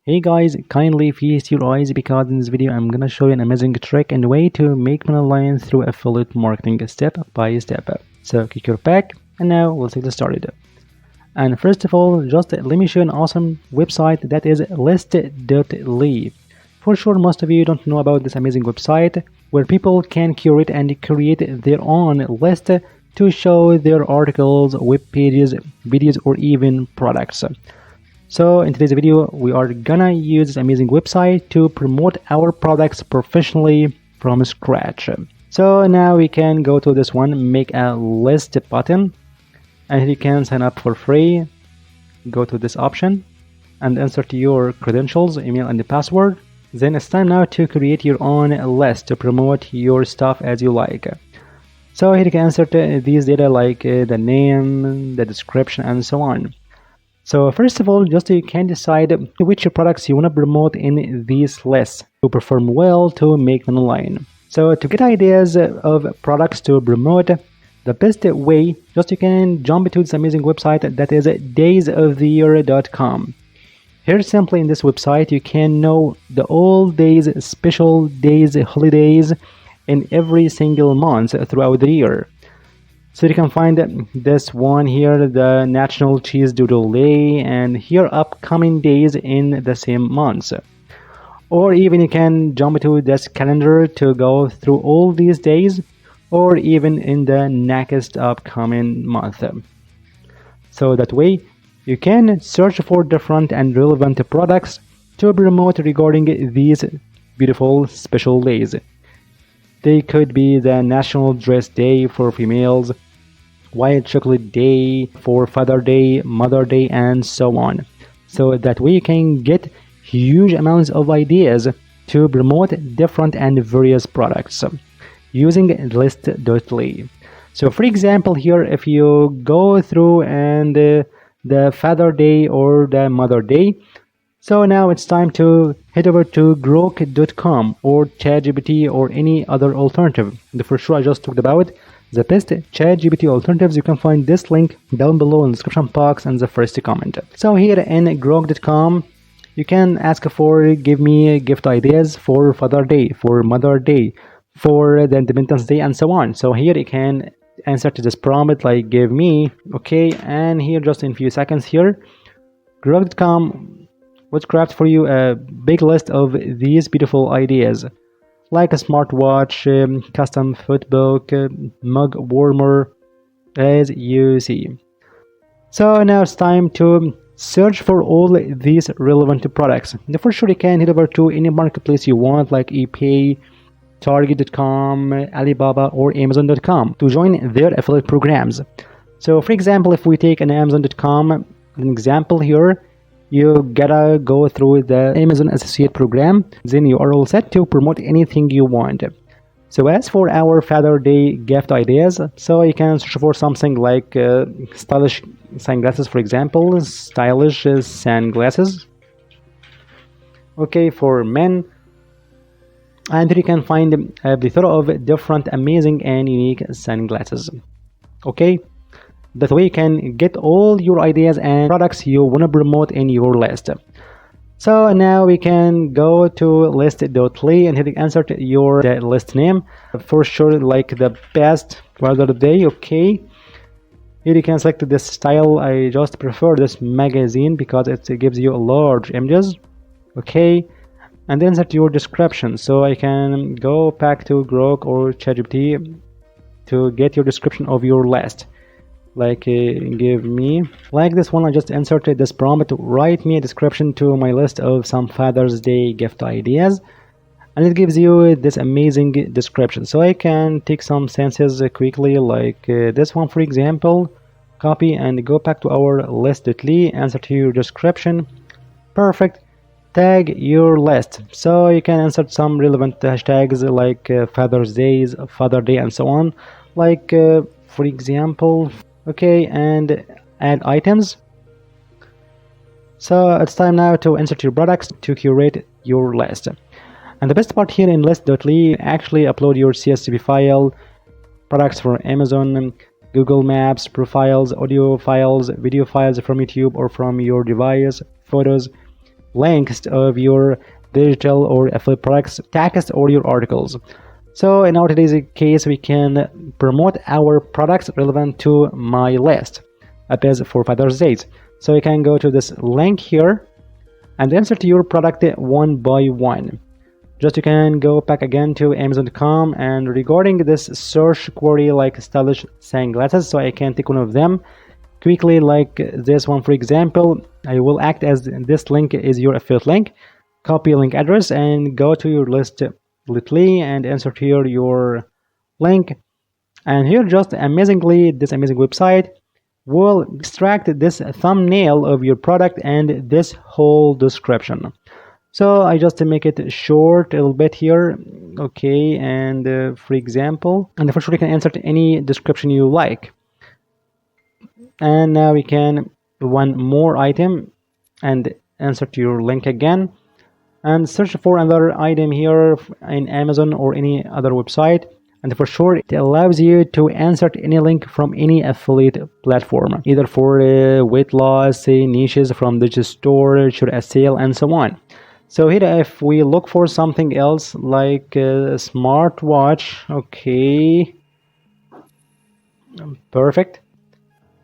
Hey guys, kindly feast your eyes because in this video I'm gonna show you an amazing trick and way to make money online through affiliate marketing step by step. So kick your back and now we'll get started. And first of all, just let me show you an awesome website that is list.ly. For sure most of you don't know about this amazing website where people can curate and create their own list to show their articles, web pages, videos or even products. So in today's video, we are gonna use this amazing website to promote our products professionally from scratch. So now we can go to this one, make a list button, and you can sign up for free. Go to this option and insert your credentials, email and the password. Then it's time now to create your own list to promote your stuff as you like. So here you can insert these data like the name, the description and so on. So first of all, just you can decide which products you want to promote in these lists to perform well to make them online. So to get ideas of products to promote, the best way, just you can jump to this amazing website that is daysoftheyear.com. Here simply in this website you can know the all days, special days, holidays in every single month throughout the year. So you can find this one here, the National Cheese Doodle Day, and here upcoming days in the same months. Or even you can jump to this calendar to go through all these days, or even in the next upcoming month. So that way you can search for different and relevant products to promote regarding these beautiful special days. They could be the National Dress Day for females, White Chocolate Day for Father Day, Mother Day, and so on. So that way you can get huge amounts of ideas to promote different and various products using list.ly. So for example here, if you go through and the Father Day or the Mother Day, so now it's time to head over to grok.com or ChatGPT or any other alternative. For sure I just talked about the best ChatGPT alternatives. You can find this link down below in the description box and the first comment. So here in grok.com you can ask for give me gift ideas for Father Day, for Mother Day, for the Independence Day and so on. So here you can answer to this prompt like give me, okay, and here just in few seconds here grok.com would craft for you a big list of these beautiful ideas like a smartwatch, custom footbook, mug warmer, as you see. So now it's time to search for all these relevant products. For sure you can head over to any marketplace you want like eBay, Target.com, Alibaba or Amazon.com to join their affiliate programs. So for example, if we take an Amazon.com an example here, you gotta go through the Amazon Associate program, then you are all set to promote anything you want. So as for our Father Day gift ideas, so you can search for something like stylish sunglasses, for example, stylish sunglasses, okay, for men. And you can find a plethora of different amazing and unique sunglasses, okay. That way you can get all your ideas and products you want to promote in your list. So now we can go to list.ly and hit insert your list name. For sure like the best Father Day, okay. Here you can select this style. I just prefer this magazine because it gives you large images, okay. And then insert your description. So I can go back to Grok or ChatGPT to get your description of your list. Like give me like this one. I just inserted this prompt, write me a description to my list of some Father's Day gift ideas, and it gives you this amazing description. So I can take some sentences quickly like this one for example, copy and go back to our list.ly, answer to your description, perfect, tag your list. So you can insert some relevant hashtags like Father's Days, Father Day and so on, like for example, okay, and add items. So it's time now to insert your products to curate your list. And the best part here in list.ly, actually upload your CSV file, products for Amazon, Google Maps, profiles, audio files, video files from YouTube or from your device, photos, links of your digital or affiliate products, text, or your articles. So in our today's case, we can promote our products relevant to my list as for Father's Day. So you can go to this link here and insert your product one by one. Just you can go back again to Amazon.com, and regarding this search query like stylish sunglasses, so I can take one of them quickly, like this one for example. I will act as this link is your affiliate link. Copy link address and go to your list literally and insert here your link. And here just amazingly, this amazing website will extract this thumbnail of your product and this whole description. So I just make it short a little bit here, okay, and for example, and for sure you can insert any description you like. And now we can one more item and insert your link again and search for another item here in Amazon or any other website. And for sure it allows you to insert any link from any affiliate platform, either for weight loss, niches from digital store, short a sale, and so on. So here if we look for something else like a smartwatch, okay, perfect.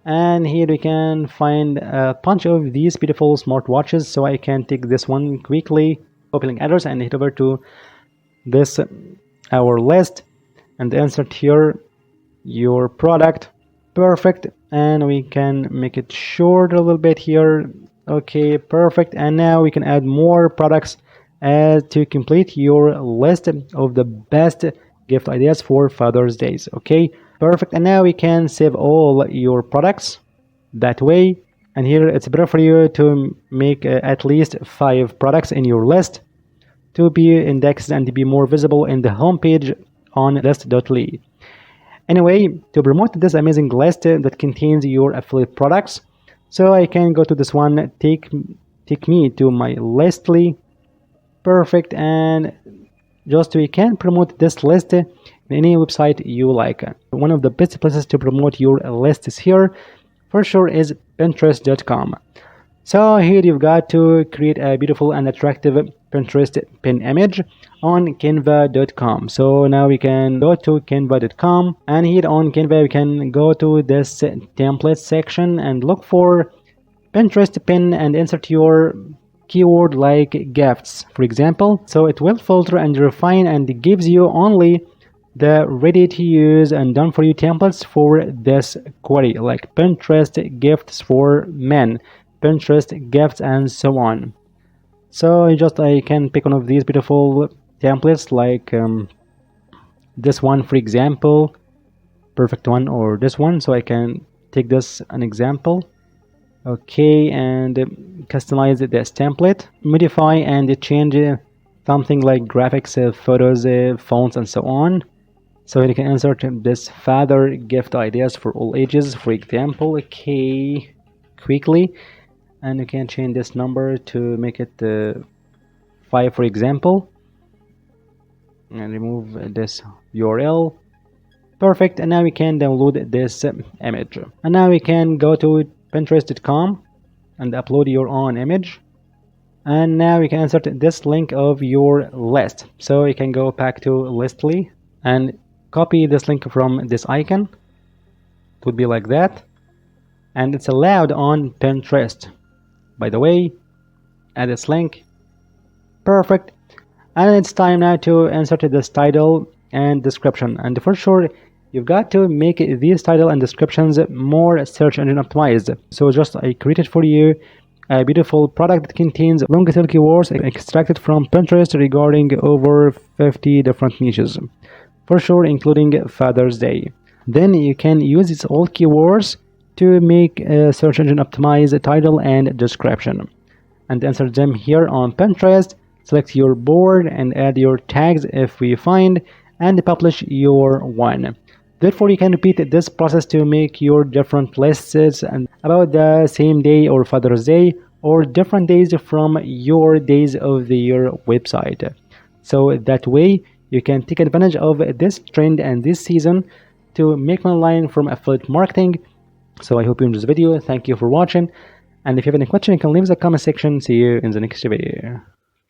And here we can find a bunch of these beautiful smartwatches. So I can take this one quickly, copy link address and hit over to this our list and insert here your product. Perfect. And we can make it short a little bit here. Okay, perfect. And now we can add more products to complete your list of the best gift ideas for Father's Day. Okay, perfect. And now we can save all your products that way. And here it's better for you to make at least 5 products in your list to be indexed and to be more visible in the homepage on list.ly. Anyway, to promote this amazing list that contains your affiliate products, so I can go to this one, take me to my listly. Perfect. And just we can promote this list in any website you like. One of the best places to promote your list is here for sure is Pinterest.com. So here you've got to create a beautiful and attractive Pinterest pin image on Canva.com. So now we can go to Canva.com, and here on Canva we can go to this template section and look for Pinterest pin and insert your keyword like gifts, for example. So it will filter and refine and gives you only the ready to use and done for you templates for this query, like Pinterest gifts for men, Pinterest gifts, and so on. So I can pick one of these beautiful templates like this one for example, perfect one, or this one. So I can take this an example, okay, and customize this template, modify and change something like graphics, photos, fonts, and so on. So you can insert this father gift ideas for all ages, for example, okay, quickly. And you can change this number to make it 5 for example, and remove this URL. Perfect. And now we can download this image, and now we can go to Pinterest.com and upload your own image. And now we can insert this link of your list. So you can go back to Listly and copy this link from this icon. It would be like that, and it's allowed on Pinterest, by the way. Add this link. Perfect. And it's time now to insert this title and description. And for sure you've got to make these title and descriptions more search engine optimized. So just I created for you a beautiful product that contains long tail keywords extracted from Pinterest regarding over 50 different niches, for sure including Father's Day. Then you can use these all keywords to make a search engine optimized title and description, and insert them here on Pinterest. Select your board and add your tags if we find, and publish your one. Therefore you can repeat this process to make your different lists and about the same day or Father's Day or different days from your days of the year website. So that way you can take advantage of this trend and this season to make money online from affiliate marketing. So I hope you enjoyed this video. Thank you for watching, And if you have any question, you can leave in the comment section. See you in the next video.